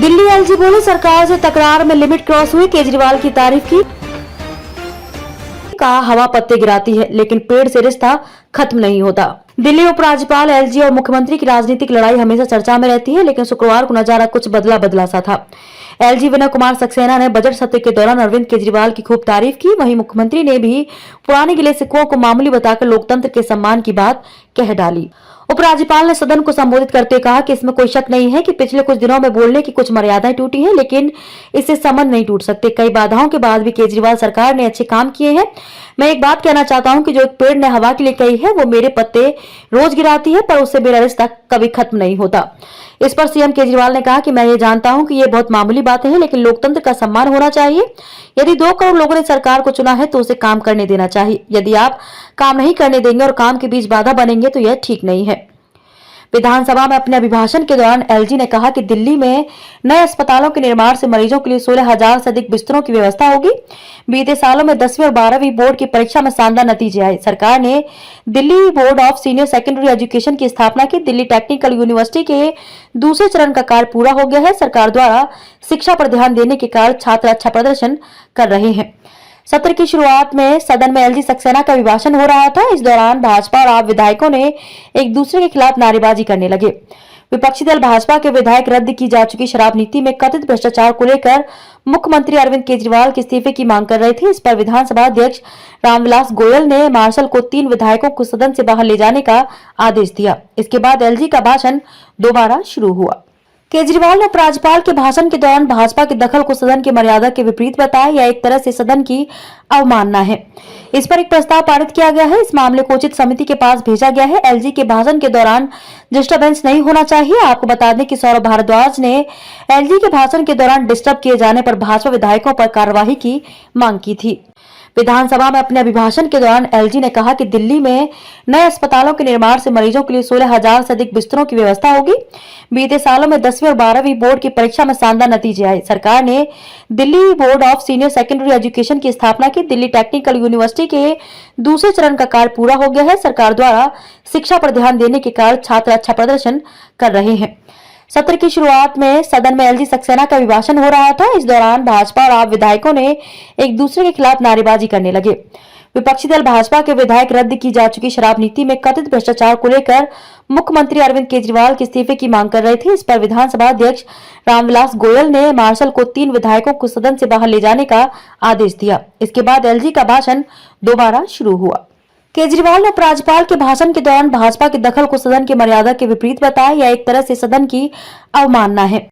Delhi LG बोले सरकार से तकरार में लिमिट क्रॉस हुई, केजरीवाल की तारीफ की। कहा हवा पत्ते गिराती है लेकिन पेड़ से रिश्ता खत्म नहीं होता। दिल्ली उपराज्यपाल एलजी और मुख्यमंत्री की राजनीतिक लड़ाई हमेशा चर्चा में रहती है, लेकिन शुक्रवार को नजारा कुछ बदला बदला सा था। एलजी विनय कुमार सक्सेना ने बजट सत्र के दौरान अरविंद केजरीवाल की खूब तारीफ की। वहीं मुख्यमंत्री ने भी पुराने गिले शिकवों को मामूली बताकर लोकतंत्र के सम्मान की बात कह डाली। उपराज्यपाल ने सदन को संबोधित करते कहा कि इसमें कोई शक नहीं है कि पिछले कुछ दिनों में बोलने की कुछ मर्यादाएं टूटी हैं, लेकिन इससे संबंध नहीं टूट सकते। कई बाधाओं के बाद भी केजरीवाल सरकार ने अच्छे काम किए हैं। मैं एक बात कहना चाहता हूं कि जो एक पेड़ ने हवा के लिए कही है वो मेरे पत्ते रोज गिराती है, पर उससे मेरा रिश्ता कभी खत्म नहीं होता। इस पर सीएम केजरीवाल ने कहा कि मैं ये जानता हूं कि ये बहुत मामूली बातें हैं, लेकिन लोकतंत्र का सम्मान होना चाहिए। यदि 2 करोड़ लोगों ने सरकार को चुना है तो उसे काम करने देना चाहिए। यदि आप काम नहीं करने देंगे और काम के बीच बाधा बनेंगे तो यह ठीक नहीं है। विधानसभा में अपने अभिभाषण के दौरान एलजी ने कहा कि दिल्ली में नए अस्पतालों के निर्माण से मरीजों के लिए 16,000 से अधिक बिस्तरों की व्यवस्था होगी। बीते सालों में 10वीं और 12वीं बोर्ड की परीक्षा में शानदार नतीजे आए। सरकार ने Delhi board of senior secondary education की स्थापना की। दिल्ली टेक्निकल यूनिवर्सिटी के दूसरे चरण का कार्य पूरा हो गया है। सरकार द्वारा शिक्षा पर ध्यान देने के कारण छात्र अच्छा प्रदर्शन कर रहे हैं। सत्र की शुरुआत में सदन में एलजी सक्सेना का अभिभाषण हो रहा था। इस दौरान भाजपा और आप विधायकों ने एक दूसरे के खिलाफ नारेबाजी करने लगे। विपक्षी दल भाजपा के विधायक रद्द की जा चुकी शराब नीति में कथित भ्रष्टाचार को लेकर मुख्यमंत्री अरविंद केजरीवाल के इस्तीफे की मांग कर रहे थे। इस पर विधानसभा अध्यक्ष रामविलास गोयल ने मार्शल को 3 विधायकों को सदन से बाहर ले जाने का आदेश दिया। इसके बाद एलजी का भाषण दोबारा शुरू हुआ। केजरीवाल ने उपराज्यपाल के भाषण के दौरान भाजपा के दखल को सदन की मर्यादा के विपरीत बताया। यह एक तरह से सदन की अवमानना है। इस पर एक प्रस्ताव पारित किया गया है। इस मामले को उचित समिति के पास भेजा गया है। एलजी के भाषण के दौरान डिस्टर्बेंस नहीं होना चाहिए। आपको बता दें कि सौरभ भारद्वाज ने एलजी के भाषण के दौरान डिस्टर्ब किए जाने पर भाजपा विधायकों पर कार्रवाई की मांग की थी। विधानसभा में अपने अभिभाषण के दौरान एलजी ने कहा कि दिल्ली में नए अस्पतालों के निर्माण से मरीजों के लिए 16,000 से अधिक बिस्तरों की व्यवस्था होगी। बीते सालों में 10वीं और 12वीं बोर्ड की परीक्षा में शानदार नतीजे आए। सरकार ने Delhi board of senior secondary education की स्थापना की। दिल्ली टेक्निकल यूनिवर्सिटी के दूसरे चरण का कार्य पूरा हो गया है। सरकार द्वारा शिक्षा पर ध्यान देने के कारण छात्र अच्छा प्रदर्शन कर रहे हैं। सत्र की शुरुआत में सदन में एलजी सक्सेना का अभिभाषण हो रहा था। इस दौरान भाजपा और आप विधायकों ने एक दूसरे के खिलाफ नारेबाजी करने लगे। विपक्षी दल भाजपा के विधायक रद्द की जा चुकी शराब नीति में कथित भ्रष्टाचार को लेकर मुख्यमंत्री अरविंद केजरीवाल के इस्तीफे की मांग कर रहे थे। इस पर विधानसभा अध्यक्ष रामविलास गोयल ने मार्शल को 3 विधायकों को सदन से बाहर ले जाने का आदेश दिया। इसके बाद एलजी का भाषण दोबारा शुरू हुआ। केजरीवाल ने उपराज्यपाल के भाषण के दौरान भाजपा के दखल को सदन की मर्यादा के विपरीत बताया। यह एक तरह से सदन की अवमानना है।